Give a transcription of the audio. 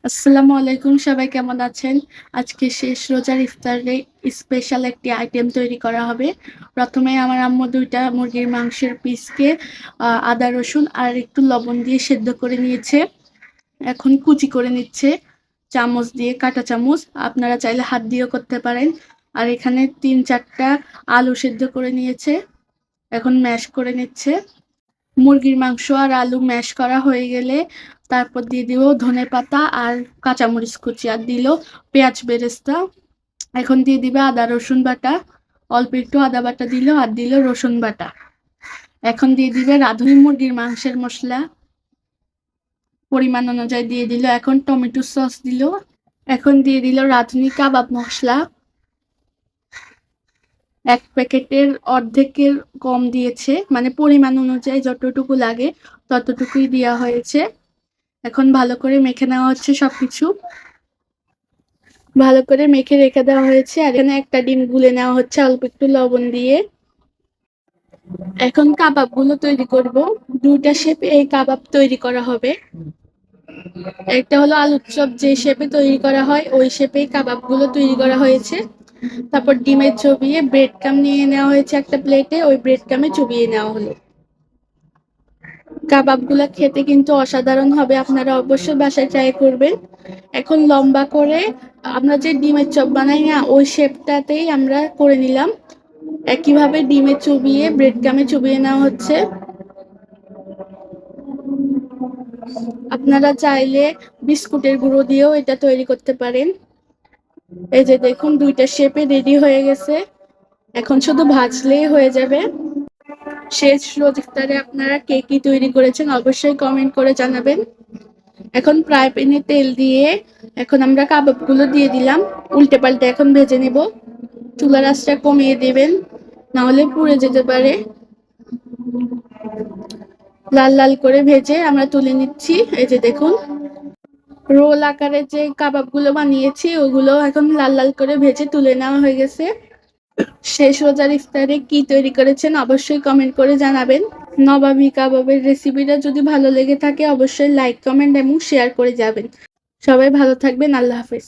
আসসালামু আলাইকুম, সবাই কেমন আছেন? আজকে শেষ রোজার ইফতারে স্পেশাল একটি আইটেম তৈরি করা হবে। প্রথমে আমার আম্মু ২ টা মুরগির মাংসের পিসকে আদা, রসুন আর একটু লবণ দিয়ে সেদ্ধ করে নিয়েছে। এখন কুচি করে নিচ্ছে চামচ দিয়ে, কাঁটা চামচ। আপনারা চাইলে হাত দিয়েও করতে পারেন। আর এখানে ৩-৪ টা আলু সেদ্ধ করে নিয়েছে। এখন ম্যাশ করে নিচ্ছে। মুরগির মাংস আর আলু ম্যাশ করা হয়ে গেলে তারপর দিয়ে দিব ধনেপাতা আর কাঁচামরিচ কুচি, আর দিল পেঁয়াজ বেরেস্তা। এখন দিয়ে দিবে আদা রসুন বাটা, অল্প একটু আদা বাটা দিল আর দিল রসুন বাটা। এখন দিয়ে দিবে রাঁধুনি মুরগির মাংসের মশলা, পরিমাণ অনুযায়ী দিয়ে দিল। এখন টমেটো সস দিল। এখন দিয়ে দিল রাঁধুনি কাবাব মশলা, ১ প্যাকেটের অর্ধেকের কম দিয়েছে, মানে পরিমাণ অনুযায়ী যতটুকু লাগে ততটুকুই দেওয়া হয়েছে। এখন ভালো করে মেখে নেওয়া হচ্ছে সবকিছু। ভালো করে মেখে রেখে দেওয়া হয়েছে, আর এখানে একটা ডিম গুলে নেওয়া হচ্ছে অল্প একটু লবণ দিয়ে। এখন কাবাবগুলো তৈরি করব। ২ টা শেপে এই কাবাব তৈরি করা হবে। একটা হলো আলুর চপ যে শেপে তৈরি করা হয়, ওই শেপেই কাবাবগুলো তৈরি করা হয়েছে। তারপর ডিমে চবিয়ে ব্রেড ক্রাম্ব নিয়ে নেওয়া হয়েছে একটা প্লেটে, ওই ব্রেড ক্রাম্বে চুবিয়ে নেওয়া হলো। কাবাবগুলা খেতে কিন্তু অসাধারণ হবে, আপনারা অবশ্যই বাসায় ট্রাই করবেন। এখন লম্বা করে আমরা যে ডিমের চপ বানাই না, ওই শেপটাতেই আমরা করে নিলাম। একইভাবে ডিমে চুবিয়ে ব্রেড ক্রামে চুবিয়ে নেওয়া হচ্ছে। আপনারা চাইলে বিস্কুটের গুঁড়ো দিয়েও এটা তৈরি করতে পারেন। এই যে দেখুন ২ টা শেপে রেডি হয়ে গেছে। এখন শুধু ভাজলেই হয়ে যাবে। শেষ রোজ ইফতারে আপনারা কে কি তৈরি করেছেন অবশ্যই কমেন্ট করে জানাবেন। এখন ফ্রাই প্যানে তেল দিয়ে এখন আমরা কাবাবগুলো দিয়ে দিলাম। উল্টে পাল্টে এখন ভেজে নেব। চুলার আঁচটা কমিয়ে দেবেন, না হলে পুড়ে যেতে পারে। লাল লাল করে ভেজে আমরা তুলে নিচ্ছি। এই যে দেখুন, রোল আকারে যে কাবাবগুলো বানিয়েছি ওগুলো এখন লাল লাল করে ভেজে তুলে নেওয়া হয়ে গেছে। শেষ রোজার ইফতারে কি তৈরি করেছেন অবশ্যই কমেন্ট করে জানাবেন। নবাবী কাবাবের রেসিপিটা যদি ভালো লেগে থাকে অবশ্যই লাইক, কমেন্ট এবং শেয়ার করে যাবেন। সবাই ভালো থাকবেন। আল্লাহ হাফেজ।